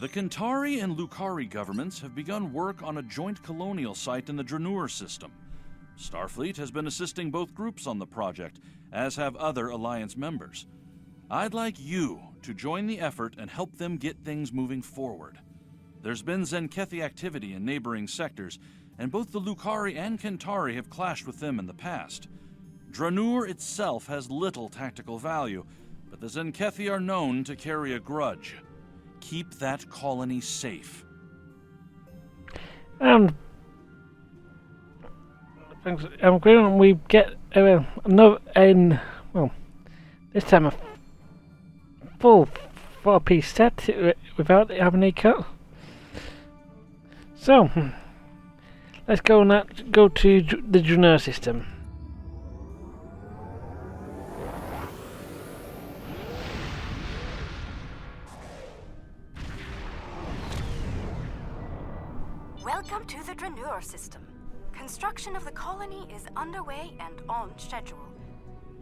The Kentari and Lukari governments have begun work on a joint colonial site in the Draenor system. Starfleet has been assisting both groups on the project, as have other Alliance members. I'd like you to join the effort and help them get things moving forward. There's been Zenkethi activity in neighboring sectors, and both the Lukari and Kentari have clashed with them in the past. Draenor itself has little tactical value, but the Zenkethi are known to carry a grudge. Keep that colony safe. Thanks. When we get this time a full 4-piece set without having a cut. So let's go to the Draenor system. Welcome to the Draenor system. Construction of the colony is underway and on schedule.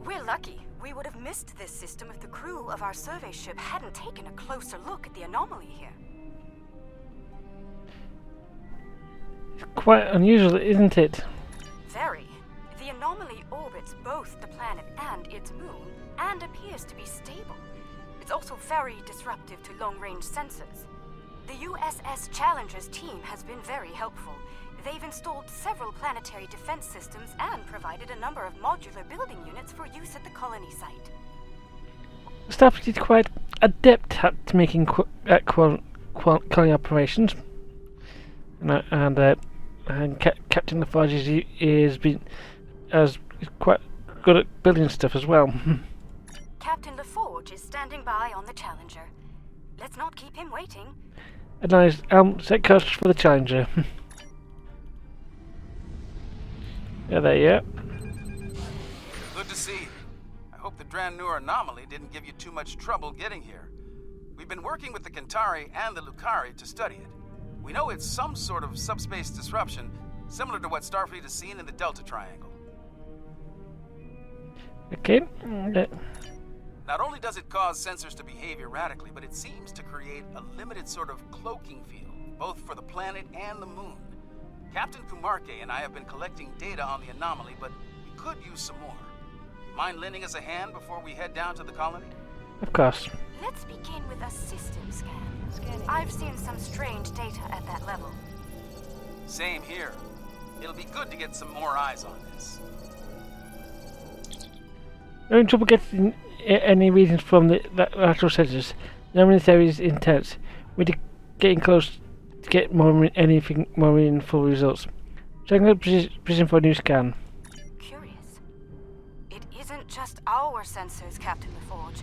We're lucky. We would have missed this system if the crew of our survey ship hadn't taken a closer look at the anomaly here. It's quite unusual, isn't it? Very. The anomaly orbits both the planet and its moon, and appears to be stable. It's also very disruptive to long-range sensors. The USS Challenger's team has been very helpful. They've installed several planetary defense systems and provided a number of modular building units for use at the colony site. Starfleet is quite adept at making colony operations, and Captain LaForge is quite good at building stuff as well. Captain LaForge is standing by on the Challenger. Let's not keep him waiting. And I set course for the Challenger. Yeah, there you are. Good to see you. I hope the Draenor anomaly didn't give you too much trouble getting here. We've been working with the Kentari and the Lukari to study it. We know it's some sort of subspace disruption, similar to what Starfleet has seen in the Delta Triangle. Okay. Not only does it cause sensors to behave erratically, but it seems to create a limited sort of cloaking field, both for the planet and the moon. Captain Kumarke and I have been collecting data on the anomaly, but we could use some more. Mind lending us a hand before we head down to the colony? Of course. Let's begin with a system scan. I've seen some strange data at that level. Same here. It'll be good to get some more eyes on this. No trouble getting any readings from the actual sensors. Normally this area is intense. We're getting close to get more meaningful results. Checking the position for a new scan. Curious. It isn't just our sensors, Captain LaForge.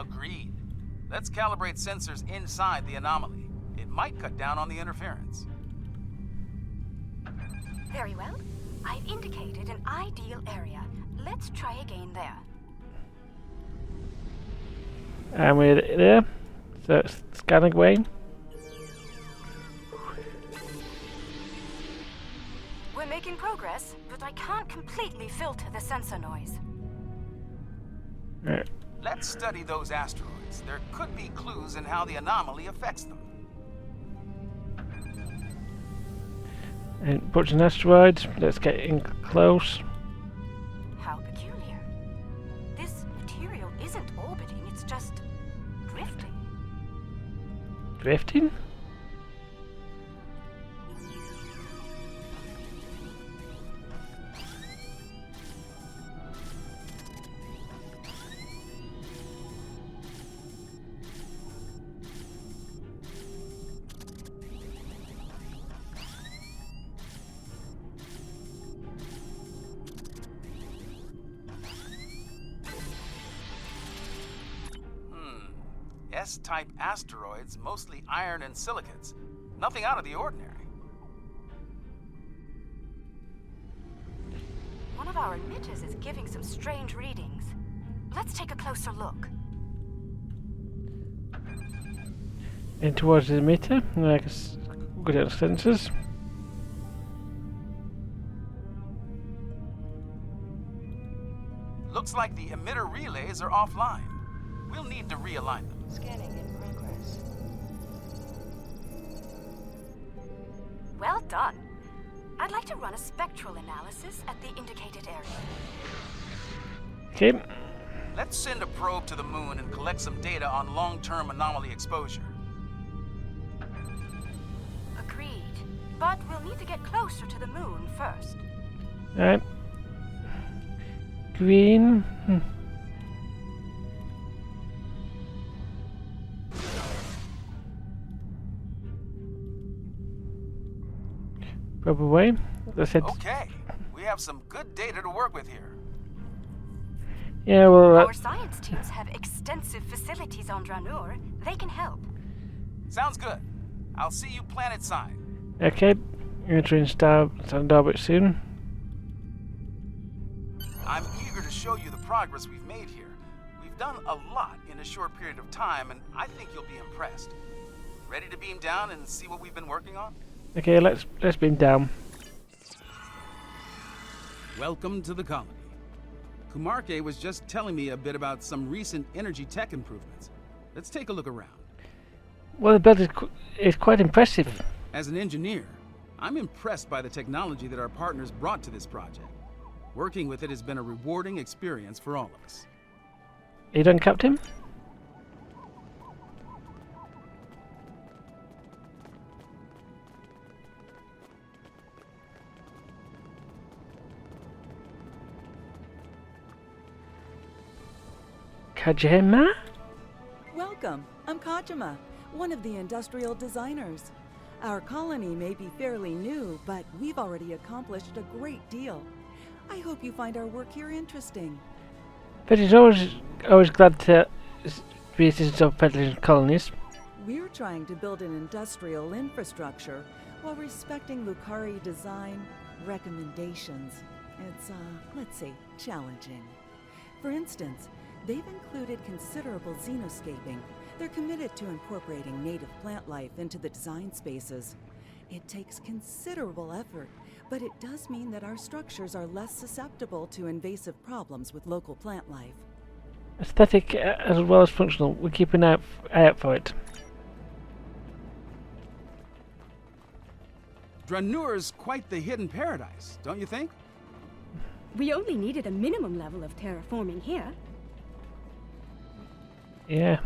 Agreed. Let's calibrate sensors inside the anomaly. It might cut down on the interference. Very well. I've indicated an ideal area. Let's try again there. And we're there. So scanning away. We're making progress, but I can't completely filter the sensor noise. Right. Let's study those asteroids. There could be clues in how the anomaly affects them. And approaching asteroids. Let's get in close. How peculiar. This material isn't orbiting, it's just drifting. Drifting? S-type asteroids, mostly iron and silicates. Nothing out of the ordinary. One of our emitters is giving some strange readings. Let's take a closer look. In towards the emitter. I can go down the sensors. Looks like the emitter relays are offline. we'll need to realign them. Scanning in progress. Well done. I'd like to run a spectral analysis at the indicated area. Okay. Let's send a probe to the moon and collect some data on long-term anomaly exposure. Agreed. But we'll need to get closer to the moon first. Alright. Green. Proper way. That's it. Okay, we have some good data to work with here. Yeah, well, Our science teams have extensive facilities on Dranur. They can help. Sounds good. I'll see you planet side. okay. Entering standard orbit soon. I'm eager to show you the progress we've made here. We've done a lot in a short period of time, and I think you'll be impressed. Ready to beam down and see what we've been working on? Okay, let's beam down. Welcome to the colony. Kumarke was just telling me a bit about some recent energy tech improvements. Let's take a look around. Well, the build is quite impressive. As an engineer, I'm impressed by the technology that our partners brought to this project. Working with it has been a rewarding experience for all of us. Are you done, Captain? Kajima? Welcome. I'm Kajima, one of the industrial designers. Our colony may be fairly new, but we've already accomplished a great deal. I hope you find our work here interesting. But it's always glad to be a citizen of Federation colonies. We're trying to build an industrial infrastructure while respecting Lukari design recommendations. It's, let's say, challenging. For instance, they've included considerable xenoscaping. They're committed to incorporating native plant life into the design spaces. It takes considerable effort, but it does mean that our structures are less susceptible to invasive problems with local plant life. Aesthetic as well as functional. We're keeping an eye out for it. Dranur's quite the hidden paradise, don't you think? We only needed a minimum level of terraforming here. Yeah.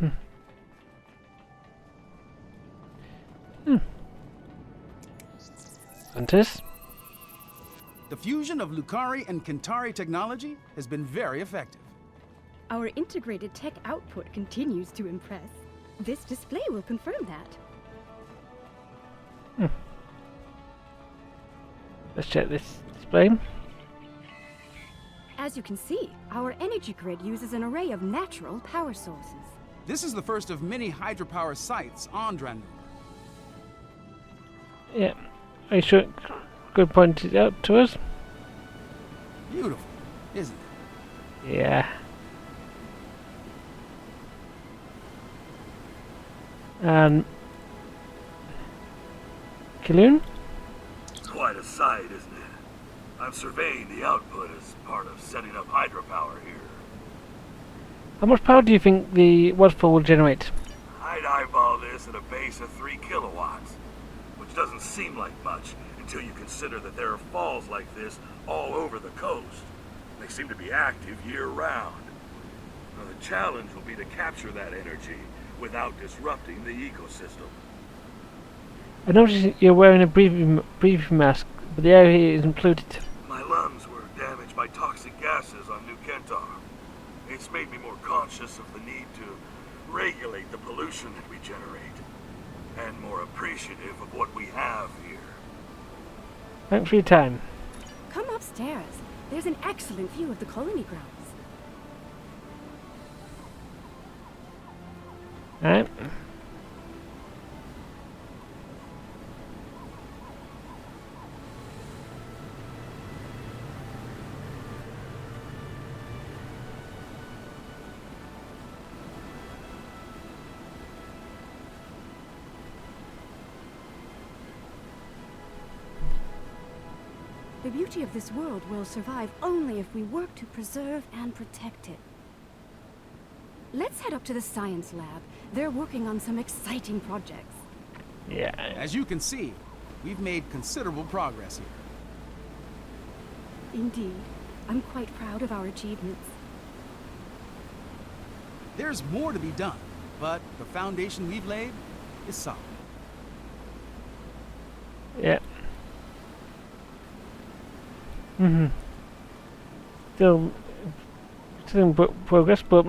Hunters? The fusion of Lukari and Kentari technology has been very effective. Our integrated tech output continues to impress. This display will confirm that. Let's check this display. As you can see, our energy grid uses an array of natural power sources. This is the first of many hydropower sites on Dranur. Yeah. Are you sure? Good pointed out to us. Beautiful, isn't it? Yeah. And Kaloon? Quite a sight, isn't it? I'm surveying the output as part of setting up hydropower here. How much power do you think the waterfall will generate? I'd eyeball this at a base of 3 kilowatts, which doesn't seem like much until you consider that there are falls like this all over the coast. They seem to be active year-round. Now, the challenge will be to capture that energy without disrupting the ecosystem. I noticed you're wearing a breathing mask, but the area isn't polluted. My lungs were damaged by toxic gases on New Kentar. It's made me more conscious of the need to regulate the pollution that we generate, and more appreciative of what we have here. Thanks for your time. Come upstairs. There's an excellent view of the colony grounds. Alright. The beauty of this world will survive only if we work to preserve and protect it. Let's head up to the science lab. They're working on some exciting projects. Yeah. As you can see, we've made considerable progress here. Indeed. I'm quite proud of our achievements. There's more to be done, but the foundation we've laid is solid. Yeah. Still in progress, but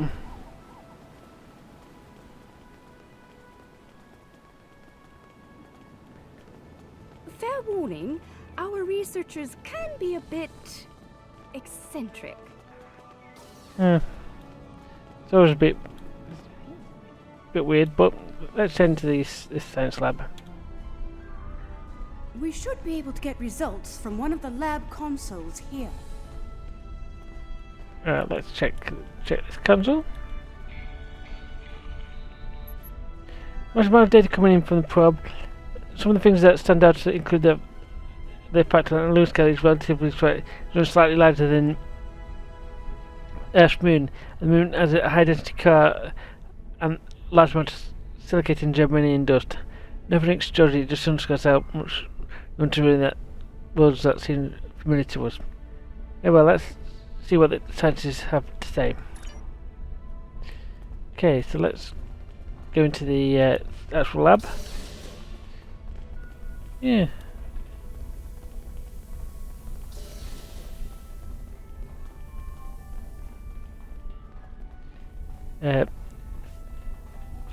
fair warning, our researchers can be a bit eccentric. it's always a bit weird. But let's head into this science lab. We should be able to get results from one of the lab consoles here. Let's check this console. Much amount of data coming in from the probe. Some of the things that stand out include the fact that the lunar scale is relatively slightly larger than Earth's moon. The moon has a high density core and large amount of silicate and germanium dust. Nothing extraordinary, just underscores how much in that worlds that seem familiar to us. Yeah, well, let's see what the scientists have to say. Okay, so let's go into the actual lab. Yeah.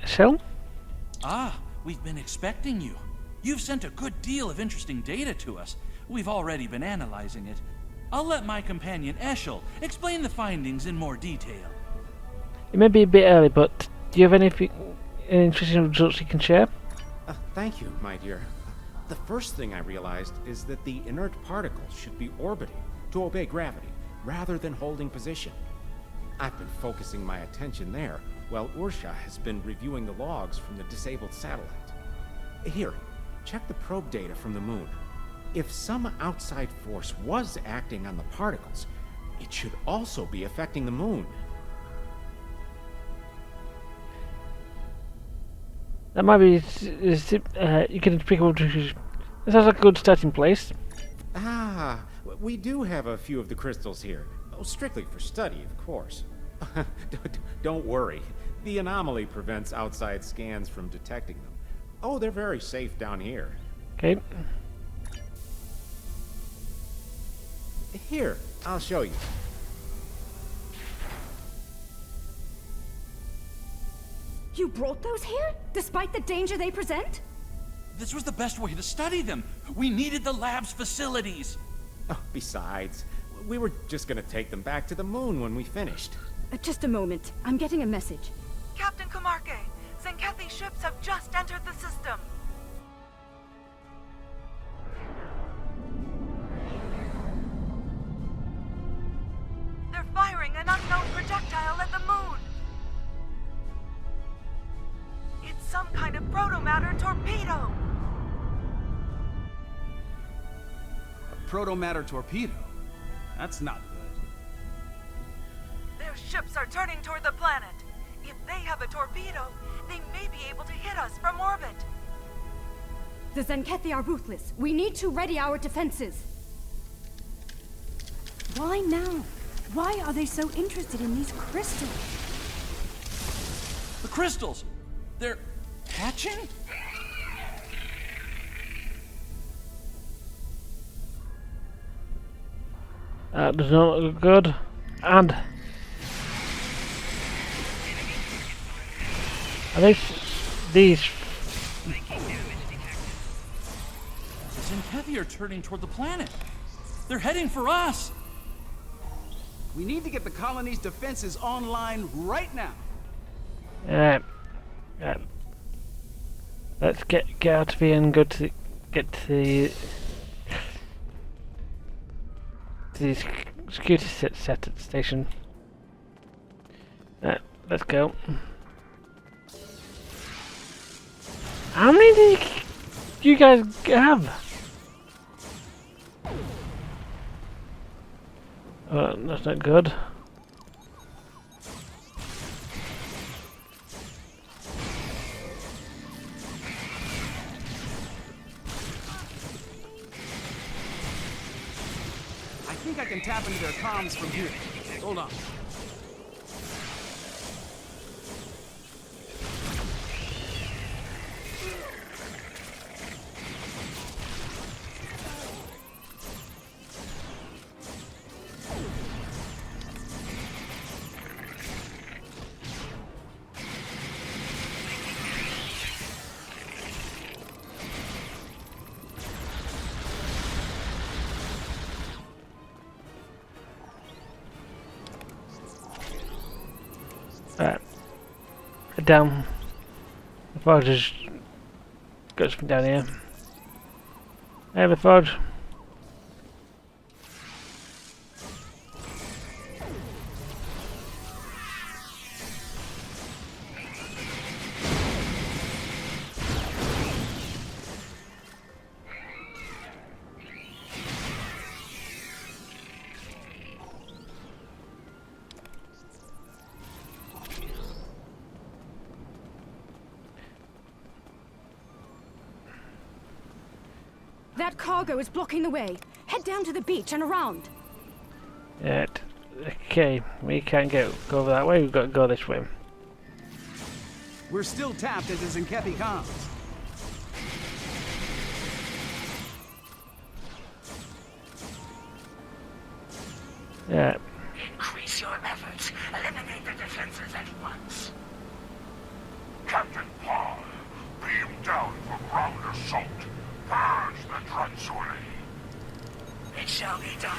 Shell? Ah, we've been expecting you. You've sent a good deal of interesting data to us. We've already been analyzing it. I'll let my companion Eshel explain the findings in more detail. It may be a bit early, but do you have any interesting results you can share? Thank you, my dear. The first thing I realized is that the inert particles should be orbiting to obey gravity, rather than holding position. I've been focusing my attention there, while Ursha has been reviewing the logs from the disabled satellite. Here, check the probe data from the moon. If some outside force was acting on the particles, it should also be affecting the moon. That might be. You can pick up. This sounds like a good starting place. Ah, we do have a few of the crystals here. Oh, strictly for study, of course. Don't worry. The anomaly prevents outside scans from detecting them. Oh, they're very safe down here. Okay. Here, I'll show you. You brought those here, despite the danger they present? This was the best way to study them. We needed the lab's facilities. Oh, besides, we were just gonna take them back to the moon when we finished. Just a moment. I'm getting a message. Captain Kumarke, Zenkethi's ships have just entered the system. They're firing an unknown projectile at the moon. It's some kind of protomatter torpedo. A protomatter torpedo? That's not good. Their ships are turning toward the planet. If they have a torpedo, they may be able to hit us from orbit. The Zenkethi are ruthless. We need to ready our defenses. Why now? Why are they so interested in these crystals? The crystals! They're hatching? That does not look good. And are these? The Zenkethi are turning toward the planet. They're heading for us. We need to get the colony's defenses online right now. Let's get out of here and go to get to the security set station. Let's go. How many do you guys have? That's not good. I think I can tap into their comms from here. Hold on. Alright. Head down. The forge just goes from down here. I have a forge. That cargo is blocking the way. Head down to the beach and around. Right. Okay, we can't go over that way, we've got to go this way. We're still tapped into Zenkethi comms. Yeah. Increase your efforts. Eliminate the defenses at once. Captain Paul, beam down for ground assault. Purge the Transuli. It shall be done,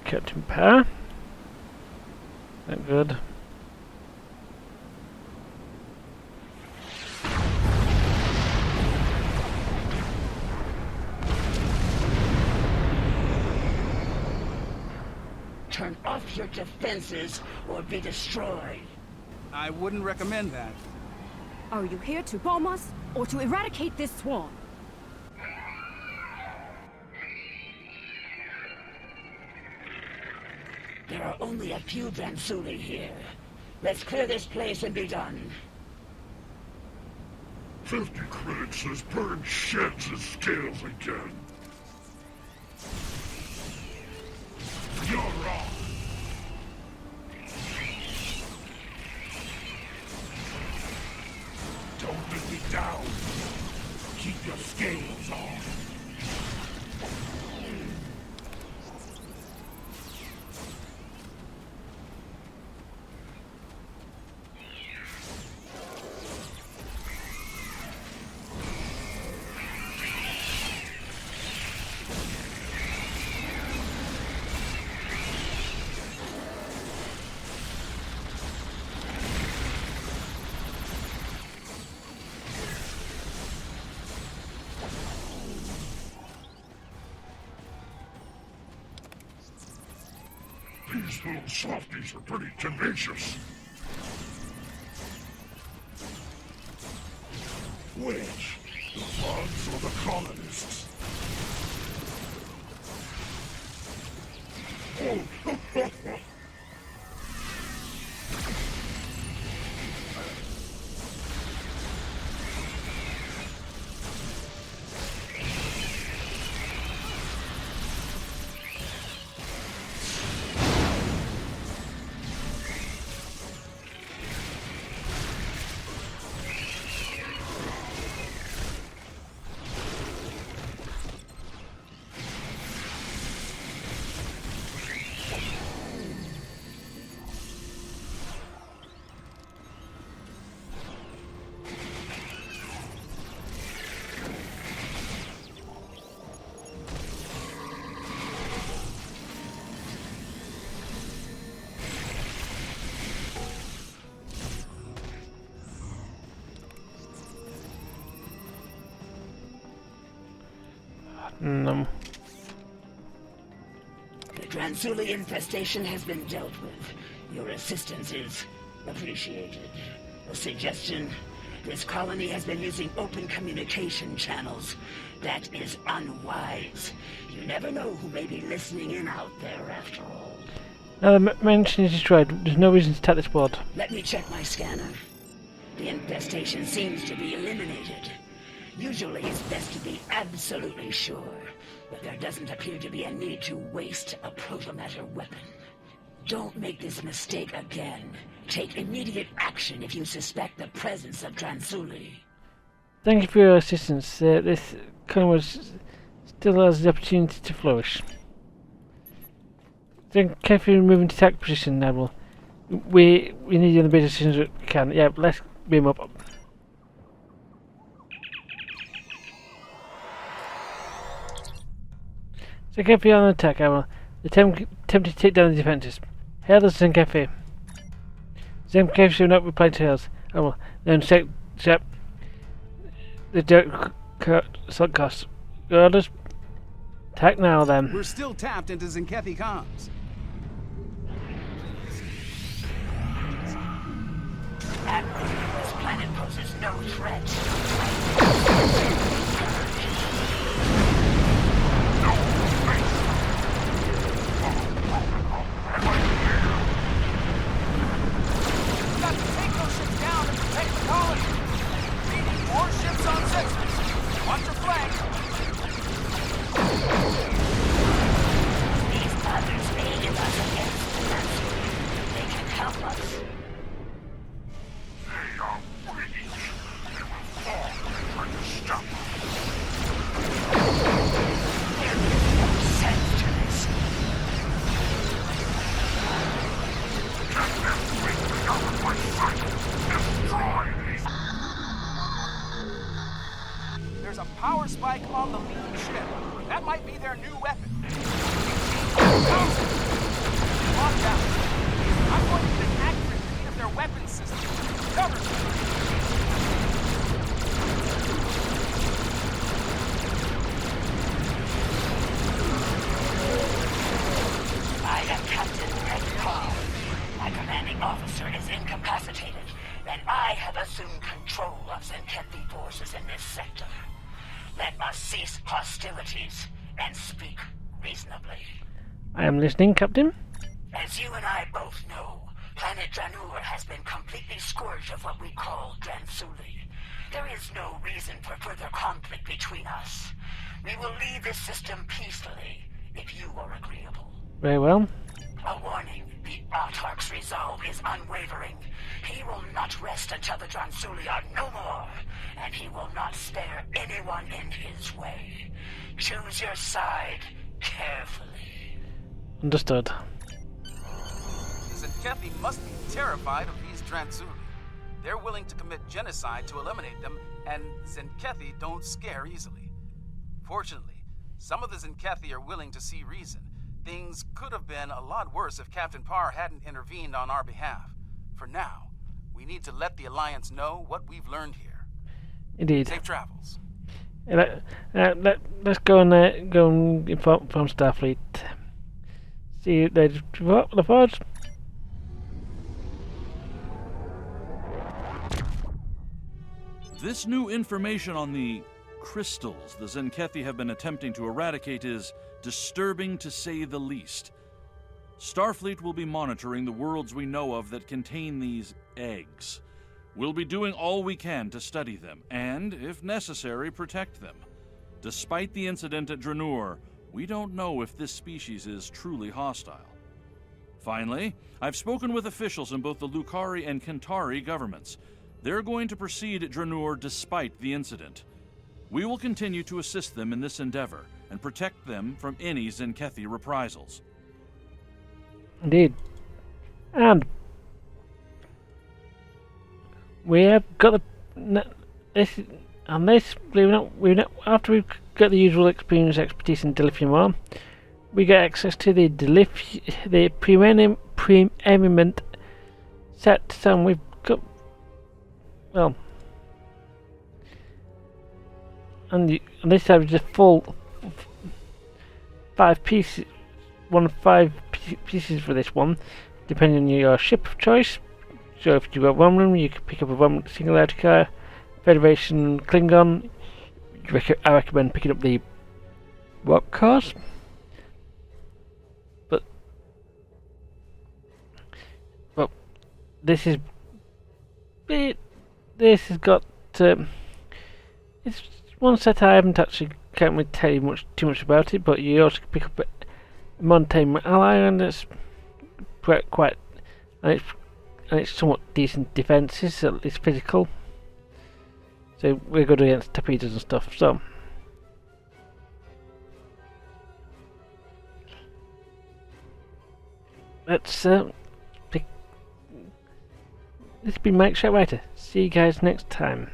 Captain Power. Not good. Turn off your defenses or be destroyed. I wouldn't recommend that. Are you here to bomb us or to eradicate this swarm? There are only a few Transuli here. Let's clear this place and be done. 50 critics has burned sheds and scales again. You're wrong. Don't let me down. Keep your scales on. These little softies are pretty tenacious. Which? The bugs or the colonists? Oh, No. The Transuli infestation has been dealt with. Your assistance is appreciated. A suggestion? This colony has been using open communication channels. That is unwise. You never know who may be listening in out there after all. Now the mention is destroyed. There's no reason to attack this board. Let me check my scanner. The infestation seems to be eliminated. Usually it's best to be absolutely sure, but there doesn't appear to be a need to waste a protomatter weapon. Don't make this mistake again. Take immediate action if you suspect the presence of Transuli. Thank you for your assistance. This colony still has the opportunity to flourish. Then carefully move into attack position, Admiral. We need you in the best positions we can. Yeah, let's beam up. So carefully on attack, Admiral. Attempt to take down the defences. Hail the Zenkefi. Zenkefi should not reply to hails. Admiral. Then check the direct assault costs. Your orders? Attack now, then. We're still tapped into Zenkethi comms. This planet poses no threat. We've got to take those ships down and protect the colony. We need more ships on sections. Watch your flank. These others aided us against the Nazis. They can help us. There's a power spike on the lead ship. That might be their new weapon. Watch out. I'm going to get an accurate read of their weapon system. Cover me. I am Captain Colony. My commanding officer is incapacitated, and I have assumed control of Zenkethi forces in this sector. Let us cease hostilities and speak reasonably. I am listening, Captain. As you and I both know, planet Dranur has been completely scourged of what we call Transuli. There is no reason for further conflict between us. We will leave this system peacefully, if you are agreeable. Very well. A warning, the Autarch's resolve is unwavering. He will not rest until the Transuli are no more, and he will not spare anyone in his way. Choose your side carefully. Understood. Zenkethi must be terrified of these Transuli. They're willing to commit genocide to eliminate them, and Zenkethi don't scare easily. Fortunately, some of the Zenkethi are willing to see reason. Things could have been a lot worse if Captain Parr hadn't intervened on our behalf. For now, we need to let the Alliance know what we've learned here. Indeed. Safe travels. Let's go and inform Starfleet. See you later. The Forge. This new information on the crystals the Zenkethi have been attempting to eradicate is disturbing to say the least. Starfleet will be monitoring the worlds we know of that contain these eggs. We'll be doing all we can to study them, and, if necessary, protect them. Despite the incident at Dranur, we don't know if this species is truly hostile. Finally, I've spoken with officials in both the Lukari and Kentari governments. They're going to proceed at Dranur despite the incident. We will continue to assist them in this endeavor and protect them from any Zenkethi reprisals. Indeed. And we have got this, believe it or not, after we've got the usual experience, expertise in dilithium ore, we get access to the preeminent set, and we've got, well, and this time it's just full 5 pieces, 1 of 5 pieces for this one, depending on your ship of choice. So if you've got Romulan, you can pick up a Romulan Singularity car, Federation Klingon. I recommend picking up the rock cars. But well, this has got it's one set I haven't actually can't really tell you too much about it, but you also pick up a Montaigne ally, and it's quite and it's somewhat decent defences, at least physical. So we're good against torpedoes and stuff. So let's this has been Mike Shotwriter. See you guys next time.